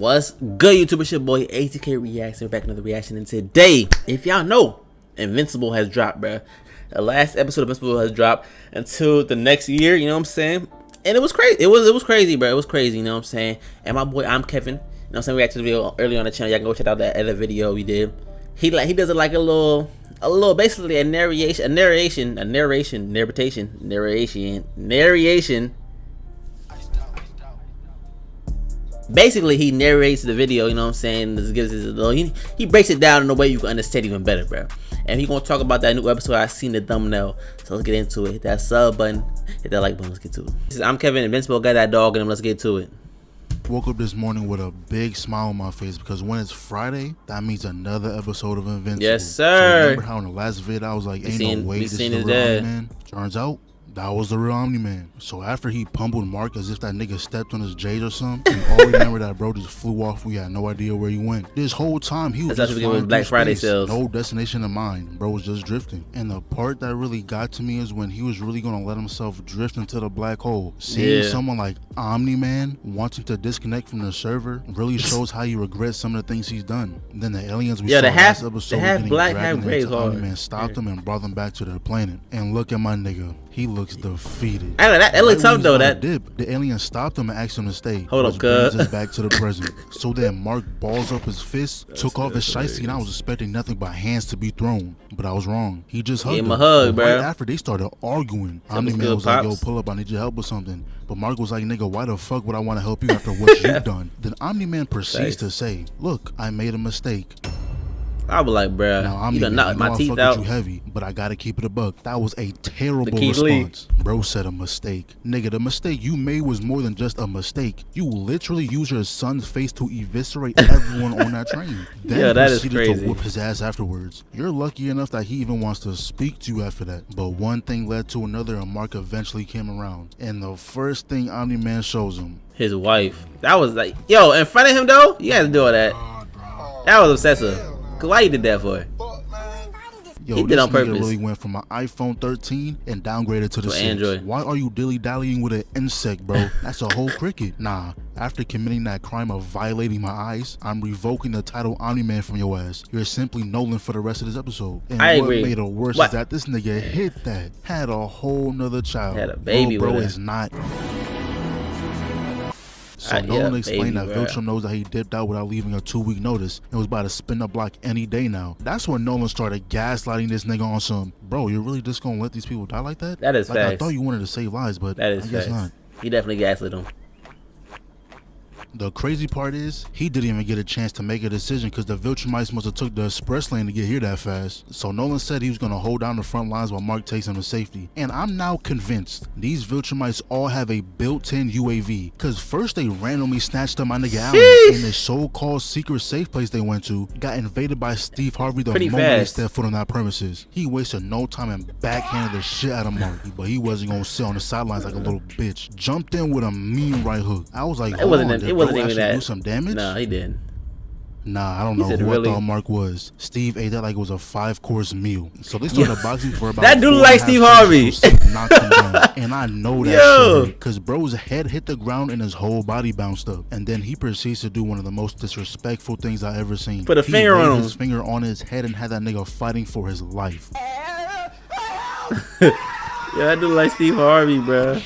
What's good, YouTube? It's your boy ATK Reacts. We're back with another reaction, and today, if y'all know, Invincible has dropped, bruh. The last episode of Invincible has dropped until the next year, you know what I'm saying? And it was crazy. It was crazy, bro. It was crazy, you know what I'm saying? And my boy, ImKevinn, you know what I'm saying? We reacted to the video earlier on the channel. Y'all can go check out that other video we did. He does it like a little basically a narration. Basically, he narrates the video, you know what I'm saying? This gives his little, he breaks it down in a way you can understand even better, bro. And he's gonna talk about that new episode. I seen the thumbnail, so let's get into it. Hit that sub button, hit that like button. Let's get to it. I'm Kevin Invincible. Got that dog in him. Let's get to it. Woke up this morning with a big smile on my face because when it's Friday, that means another episode of Invincible. Yes, sir. So remember how in the last vid I was like, ain't no way this is the real Omni-Man? Turns out that was the real Omni-Man. So after he pummeled Mark as if that nigga stepped on his J's or something, we all remember that bro just flew off. We had no idea where he went. This whole time he was just flying Black Friday space, sales. no destination in mind. Bro was just drifting. And the part that really got to me is when he was really gonna let himself drift into the black hole. Seeing someone like Omni-Man wanting to disconnect from the server really shows how he regrets some of the things he's done. And then the aliens we saw last episode getting black, dragged half into Omni-Man stopped them and brought them back to their planet. And look at my nigga. He looks defeated. That looks tough though. The alien stopped him and asked him to stay. Hold up, brings us back to the present. So then Mark balls up his fist, took off his shiesty, and I was expecting nothing but hands to be thrown. But I was wrong. He just hugged him. A hug, bro. Right after they started arguing, Omni-Man was like, yo, pull up, I need your help with something. But Mark was like, nigga, why the fuck would I want to help you after what you've done? Then Omni-Man proceeds to say, look, I made a mistake. I was like, bruh, now, you done knocked my teeth out. You heavy, but I gotta keep it a buck. That was a terrible response. Bro said a mistake. Nigga, the mistake you made was more than just a mistake. You literally used your son's face to eviscerate everyone on that train. Then yeah, that is crazy. To whoop his ass afterwards. You're lucky enough that he even wants to speak to you after that. But one thing led to another, and Mark eventually came around. And the first thing Omni-Man shows him, his wife. That was like, yo, in front of him though, you had to do all that. That was obsessive. Why you did that for? Yo, he did on purpose. Really went from an iPhone 13 and downgraded to the 6. Android. Why are you dilly-dallying with an insect, bro? That's a whole cricket. Nah, after committing that crime of violating my eyes, I'm revoking the title Omni-Man from your ass. You're simply Nolan for the rest of this episode. And I what agree. made it worse is that this nigga hit that. Had a whole nother child. Had a baby bro with is not. So Nolan explained that Viltrum knows that he dipped out without leaving a 2-week notice and was about to spin the block any day now. That's when Nolan started gaslighting this nigga on some, bro, you're really just gonna let these people die like that? That is like, facts. I thought you wanted to save lives, but I guess not. He definitely gaslit him. The crazy part is, he didn't even get a chance to make a decision because the Viltrumites must have took the express lane to get here that fast. So Nolan said he was going to hold down the front lines while Mark takes him to safety. And I'm now convinced these Viltrumites all have a built-in UAV. Because first they randomly snatched up my nigga Allen, and the so-called secret safe place they went to got invaded by Steve Harvey the moment they stepped foot on that premises. He wasted no time and backhanded the shit out of Mark, but he wasn't going to sit on the sidelines like a little bitch. Jumped in with a mean right hook. I was like, it wasn't even that. Do some damage? No, he didn't. Nah, I don't know who I thought Mark was. Steve ate that like it was a 5-course meal. So they started boxing for about that dude like Steve Harvey. Knocked him down. And I know that shit, because bro's head hit the ground and his whole body bounced up. And then he proceeds to do one of the most disrespectful things I ever seen. Put a finger on him. His finger on his head and had that nigga fighting for his life. Yeah, that dude like Steve Harvey, bruh.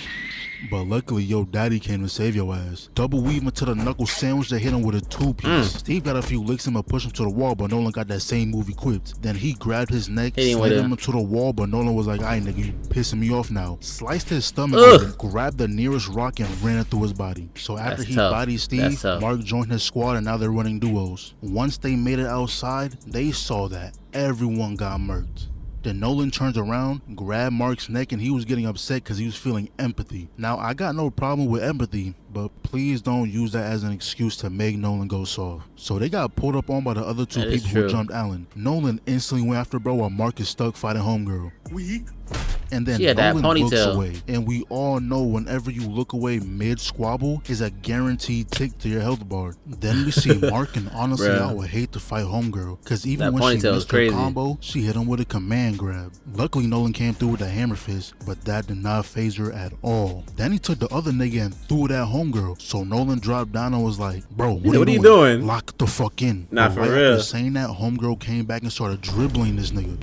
But luckily, yo daddy came to save your ass. Double weave into the knuckle sandwich that hit him with a 2-piece. Steve got a few licks him and pushed him to the wall, but Nolan got that same move equipped. Then he grabbed his neck, slid him into the wall, but Nolan was like, alright nigga, you pissing me off now. Sliced his stomach and grabbed the nearest rock and ran it through his body. So after he bodied Steve, Mark joined his squad and now they're running duos. Once they made it outside, they saw that everyone got murked. Then Nolan turns around, grabbed Mark's neck, and he was getting upset because he was feeling empathy. Now, I got no problem with empathy, but please don't use that as an excuse to make Nolan go soft. So they got pulled up on by the other 2 people who jumped Allen. Nolan instantly went after bro while Mark is stuck fighting homegirl. Weak. and then she had that Nolan looks ponytail. away. And we all know whenever you look away mid-squabble is a guaranteed tick to your health bar. Then we see Mark, and honestly, I would hate to fight homegirl, because even that when she ponytail is missed her crazy. combo, she hit him with a command grab. Luckily, Nolan came through with a hammer fist, but that did not phase her at all. Then he took the other nigga and threw it at homegirl, so Nolan dropped down and was like, bro, what are you doing? Lock the fuck in. Nah, but for right real. after saying that, homegirl came back and started dribbling this nigga.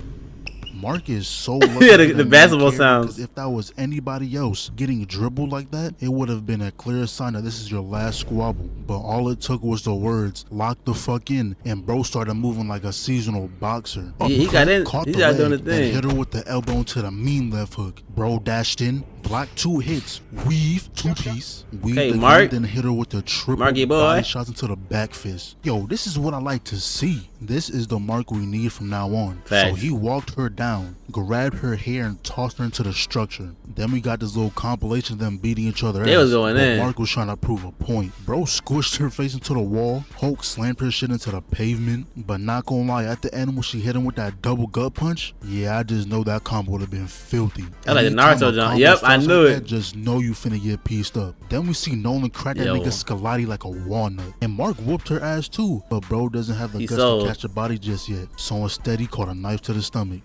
Mark is so lucky. Yeah, the basketball sounds. If that was anybody else getting dribbled like that, it would have been a clear sign that this is your last squabble. But all it took was the words, lock the fuck in, and bro started moving like a seasonal boxer. He got in. Caught He the got doing leg, the then thing. hit her with the elbow into the mean left hook. Bro dashed in, blocked 2 hits, weave, 2-piece, weave Okay, again, Mark. then hit her with the triple Marky boy. body shots into the back fist. Yo, this is what I like to see. This is the Mark we need from now on. Facts. So he walked her down, grabbed her hair, and tossed her into the structure. Then we got this little compilation of them beating each other They ass. was going but in. Mark was trying to prove a point. Bro squished her face into the wall. Hulk slammed her shit into the pavement. But not gonna lie, at the end when she hit him with that double gut punch, yeah, I just know that combo would have been filthy. I like the Anytime Naruto a jump. combo Yep, I starts knew like it. that, just know you finna get pieced up. Then we see Nolan crack that Yo. nigga Scolati like a walnut. And Mark whooped her ass too. But bro doesn't have the He guts sold. to catch the body just yet. So instead he caught a knife to the stomach.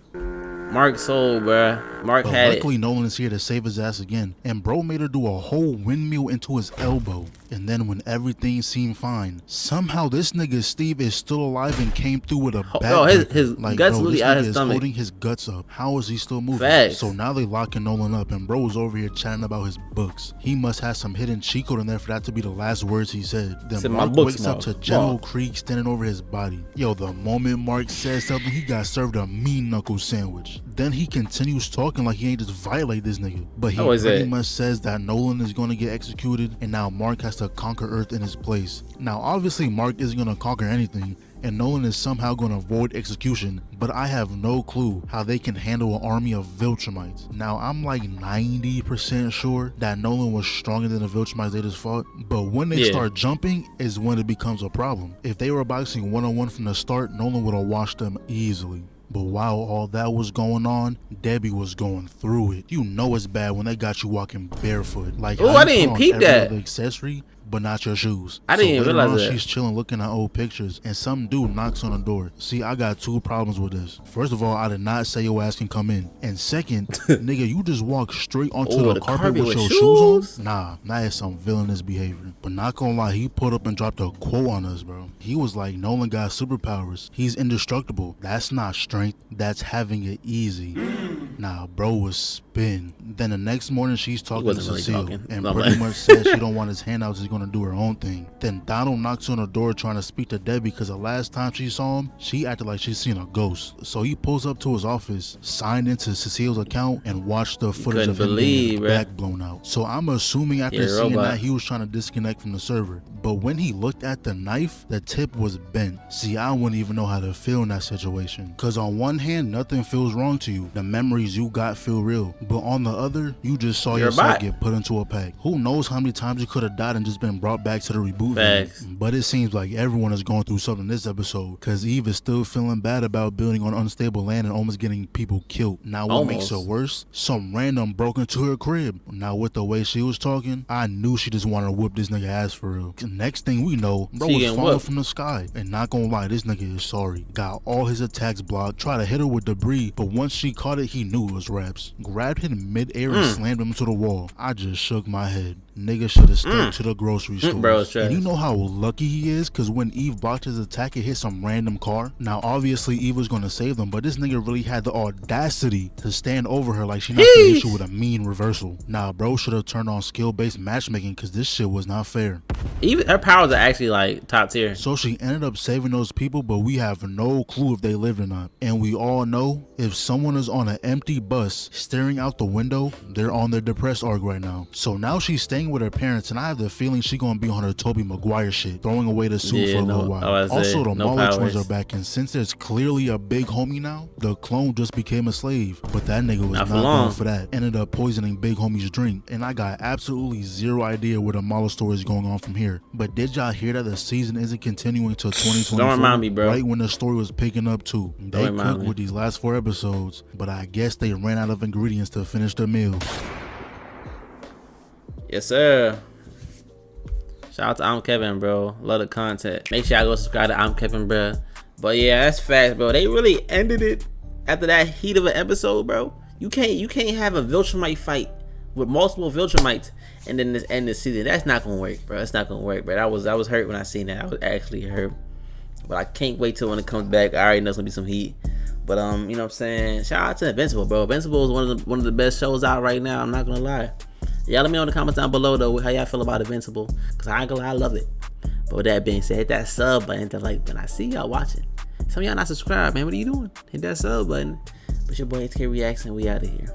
Mark sold, bruh. Mark But had luckily Nolan is here to save his ass again. And bro made her do a whole windmill into his elbow. And then when everything seemed fine, somehow this nigga Steve is still alive and came through with a back. Bro, his guts bro, really this out nigga his is stomach. holding his guts up. How is he still moving? Facts. So now they locking Nolan up, and bro is over here chatting about his books. He must have some hidden cheat code in there for that to be the last words he said. Then Said, "My Mark books, wakes up to Mark. General Krieg standing over his body. Yo, the moment Mark said something, he got served a mean knuckle sandwich. Then he continues talking like he ain't just violate this nigga. But he How is pretty it? much says that Nolan is going to get executed, and now Mark has to conquer Earth in his place. Now, obviously, Mark isn't going to conquer anything, and Nolan is somehow going to avoid execution, but I have no clue how they can handle an army of Viltrumites. Now, I'm like 90% sure that Nolan was stronger than the Viltrumites they just fought, but when they Yeah. start jumping is when it becomes a problem. If they were boxing one-on-one from the start, Nolan would have washed them easily. But while all that was going on, Debbie was going through it. You know it's bad when they got you walking barefoot. Like, Ooh, how I you didn't put on peep every that. other accessory, but not your shoes. I didn't even later realize on, that. She's chilling looking at old pictures, and some dude knocks on the door. See, I got 2 problems with this. First of all, I did not say your ass can come in. And second, nigga, you just walk straight onto Ooh, the the carpet carpet with with your shoes shoes? on? Nah, that is some villainous behavior. But not gonna lie, he put up and dropped a quote on us, bro. He was like, Nolan got superpowers. He's indestructible. That's not strength. That's having it easy. Nah, bro was spin. Then the next morning, she's talking to wasn't really Cecile talking. and No, pretty man. much said she don't want his handouts. She's gonna do her own thing. Then Donald knocks on the door trying to speak to Debbie because the last time she saw him, she acted like she's seen a ghost. So he pulls up to his office, signed into Cecile's account, and watched the footage couldn't of him believe, getting his bruh. back blown out. So I'm assuming after Yeah, seeing robot. that, he was trying to disconnect from the server. But when he looked at the knife, the tip was bent. See, I wouldn't even know how to feel in that situation. Cause on one hand, nothing feels wrong to you. The memories you got feel real. But on the other, you just saw You're a yourself bot. get put into a pack. Who knows how many times you could have died and just been brought back to the reboot van. Facts. But it seems like everyone is going through something this episode. Cause Eve is still feeling bad about building on unstable land and almost getting people killed. Now what makes it Almost. worse? Some random broke into her crib. Now with the way she was talking, I knew she just wanted to whoop this nigga ass for real. Next thing we know, bro She was getting falling whooped. from the sky. And not gonna lie, this nigga is sorry. Got all his attacks blocked, tried to hit her with debris, but once she caught it, he knew it was raps. Grabbed him in mid-air and slammed him into the wall. I just shook my head. Nigga should have stuck to the grocery store. Bro, it's trash. And you know how lucky he is? Cause when Eve blocked his attack, it hit some random car. Now obviously Eve was gonna save them, but this nigga really had the audacity to stand over her like she not gonna hit you with a mean reversal. Nah, bro should have turned on skill-based matchmaking cause this shit was not fair. Even her powers are actually like top tier. So she ended up saving those people, but we have no clue if they lived or not. And we all know if someone is on an empty bus staring out the window, they're on their depressed arc right now. So now she's staying hanging with her parents, and I have the feeling she gonna be on her Tobey Maguire shit, throwing away the suit for a little while. Also, the Mauler twins are back, and since there's clearly a big homie now, the clone just became a slave. But that nigga was not going for that. Ended up poisoning big homie's drink, and I got absolutely zero idea where the Mauler story is going on from here. But did y'all hear that the season isn't continuing till 2024? Don't remind me, bro. Right when the story was picking up too. They cooked with these last 4 episodes, but I guess they ran out of ingredients to finish the meal. Yes, sir. Shout out to ImKevinn, bro. Love the content. Make sure y'all go subscribe to ImKevinn, bro. But yeah, that's facts, bro. They really ended it after that heat of an episode, bro. You can't have a Viltrumite fight with multiple Viltrumites and then this end the season. That's not gonna work, bro. It's not gonna work, bro. I was hurt when I seen that. I was actually hurt. But I can't wait till when it comes back. I already know it's gonna be some heat. But you know what I'm saying? Shout out to Invincible, bro. Invincible is one of the best shows out right now. I'm not gonna lie. Y'all let me know in the comments down below though how y'all feel about Invincible, cause I ain't gonna lie, I love it. But with that being said, hit that sub button, hit that like button. I see y'all watching. Some of y'all not subscribed, man. What are you doing? Hit that sub button. But your boy ImKevinn Reacts, and we out of here.